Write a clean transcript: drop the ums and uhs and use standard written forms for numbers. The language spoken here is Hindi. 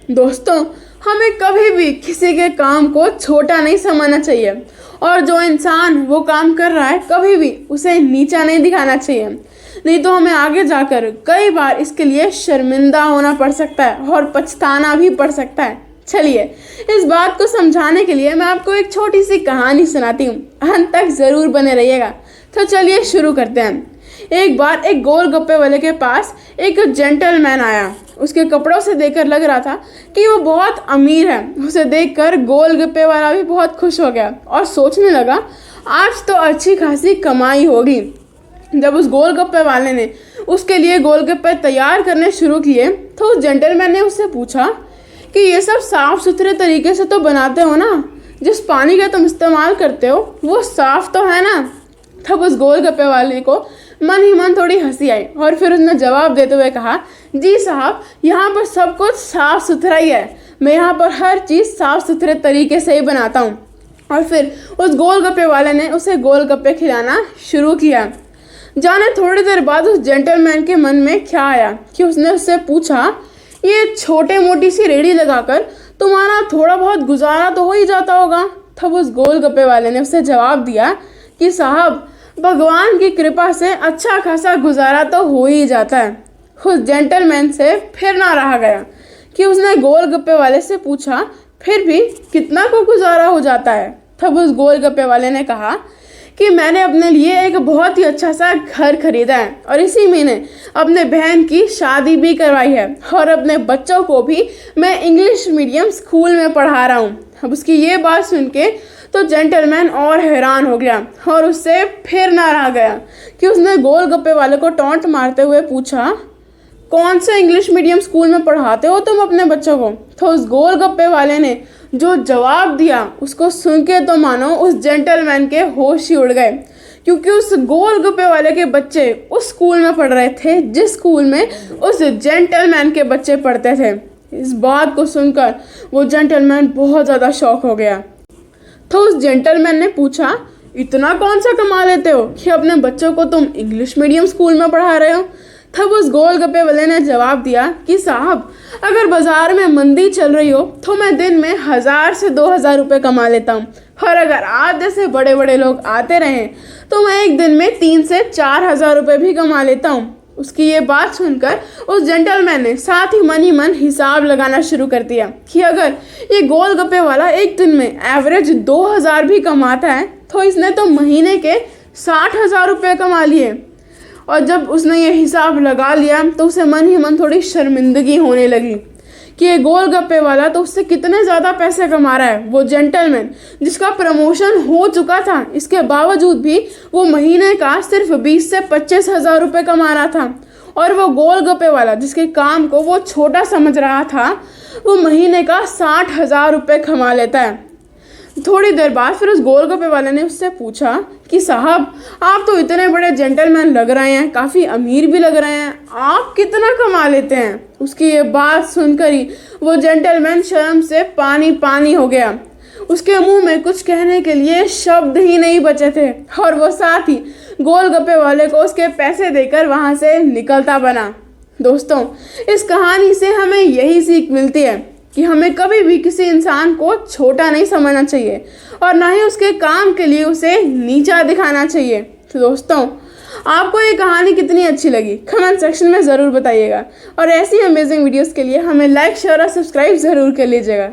दोस्तों, हमें कभी भी किसी के काम को छोटा नहीं समझना चाहिए और जो इंसान वो काम कर रहा है कभी भी उसे नीचा नहीं दिखाना चाहिए। नहीं तो हमें आगे जाकर कई बार इसके लिए शर्मिंदा होना पड़ सकता है और पछताना भी पड़ सकता है। चलिए, इस बात को समझाने के लिए मैं आपको एक छोटी सी कहानी सुनाती हूँ। अंत तक ज़रूर बने रहिएगा। तो चलिए शुरू करते हैं। एक बार एक गोलगप्पे वाले के पास एक जेंटलमैन आया। उसके कपड़ों से देखकर लग रहा था कि वो बहुत अमीर है। उसे देखकर गोलगप्पे वाला भी बहुत खुश हो गया और सोचने लगा, आज तो अच्छी खासी कमाई होगी। जब उस गोलगप्पे वाले ने उसके लिए गोलगप्पे तैयार करने शुरू किए तो उस जेंटलमैन ने उससे पूछा कि ये सब साफ सुथरे तरीके से तो बनाते हो ना? जिस पानी का तुम इस्तेमाल करते हो वो साफ तो है ना? तब उस गोलगप्पे वाले को मन ही मन थोड़ी हंसी आई और फिर उसने जवाब देते हुए कहा, जी साहब, यहाँ पर सब कुछ साफ सुथरा ही है। मैं यहाँ पर हर चीज़ साफ सुथरे तरीके से ही बनाता हूँ। और फिर उस गोलगप्पे वाले ने उसे गोलगप्पे खिलाना शुरू किया। जाने थोड़ी देर बाद उस जेंटलमैन के मन में क्या आया कि उसने उससे पूछा, ये छोटे मोटी सी रेडी लगाकर तुम्हारा थोड़ा बहुत गुजारा तो हो ही जाता होगा। तब उस गोलगप्पे वाले ने उसे जवाब दिया कि साहब, भगवान की कृपा से अच्छा खासा गुजारा तो हो ही जाता है। उस जेंटलमैन से फिर ना रहा गया कि उसने गोलगप्पे वाले से पूछा, फिर भी कितना को गुजारा हो जाता है? तब उस गोलगप्पे वाले ने कहा कि मैंने अपने लिए एक बहुत ही अच्छा सा घर खरीदा है और इसी महीने अपने बहन की शादी भी करवाई है और अपने बच्चों को भी मैं इंग्लिश मीडियम स्कूल में पढ़ा रहा हूँ। अब उसकी ये बात सुन के तो जेंटलमैन और हैरान हो गया और उससे फिर ना रहा गया कि उसने गोलगप्पे वाले को टॉन्ट मारते हुए पूछा, कौन से इंग्लिश मीडियम स्कूल में पढ़ाते हो तुम अपने बच्चों को? तो उस गोलगप्पे वाले ने जो जवाब दिया उसको सुन के तो मानो उस जेंटलमैन के होश ही उड़ गए, क्योंकि उस गोलगप्पे वाले के बच्चे उस स्कूल में पढ़ रहे थे जिस स्कूल में उस जेंटलमैन के बच्चे पढ़ते थे। इस बात को सुनकर वो जेंटलमैन बहुत ज़्यादा शॉक हो गया। तो उस जेंटलमैन ने पूछा, इतना कौन सा कमा लेते हो कि अपने बच्चों को तुम इंग्लिश मीडियम स्कूल में पढ़ा रहे हो? तब उस गोलगप्पे वाले ने जवाब दिया कि साहब, अगर बाजार में मंदी चल रही हो तो मैं दिन में 1000 से 2000 रुपये कमा लेता हूँ और अगर आज जैसे बड़े बड़े लोग आते रहें तो मैं एक दिन में 3 से 4000 रुपये भी कमा लेता हूँ। उसकी ये बात सुनकर उस जेंटलमैन ने साथ ही मन हिसाब लगाना शुरू कर दिया कि अगर ये गोलगप्पे वाला एक दिन में एवरेज 2000 भी कमाता है तो इसने तो महीने के 60,000 रुपये कमा लिए। और जब उसने ये हिसाब लगा लिया तो उसे मन ही मन थोड़ी शर्मिंदगी होने लगी कि ये गोलगप्पे वाला तो उससे कितने ज़्यादा पैसे कमा रहा है। वो जेंटलमैन जिसका प्रमोशन हो चुका था, इसके बावजूद भी वो महीने का सिर्फ 20 से 25,000 रुपये कमा रहा था और वो गोलगप्पे वाला जिसके काम को वो छोटा समझ रहा था वो महीने का 60,000 रुपये कमा लेता है। थोड़ी देर बाद फिर उस गोलगप्पे वाले ने उससे पूछा कि साहब, आप तो इतने बड़े जेंटलमैन लग रहे हैं, काफ़ी अमीर भी लग रहे हैं, आप कितना कमा लेते हैं? उसकी ये बात सुनकर ही वो जेंटलमैन शर्म से पानी पानी हो गया। उसके मुंह में कुछ कहने के लिए शब्द ही नहीं बचे थे और वो साथ ही गोलगप्पे वाले को उसके पैसे देकर वहाँ से निकलता बना। दोस्तों, इस कहानी से हमें यही सीख मिलती है कि हमें कभी भी किसी इंसान को छोटा नहीं समझना चाहिए और ना ही उसके काम के लिए उसे नीचा दिखाना चाहिए। तो दोस्तों, आपको ये कहानी कितनी अच्छी लगी कमेंट सेक्शन में ज़रूर बताइएगा और ऐसी अमेजिंग वीडियोस के लिए हमें लाइक, शेयर और सब्सक्राइब ज़रूर कर लीजिएगा।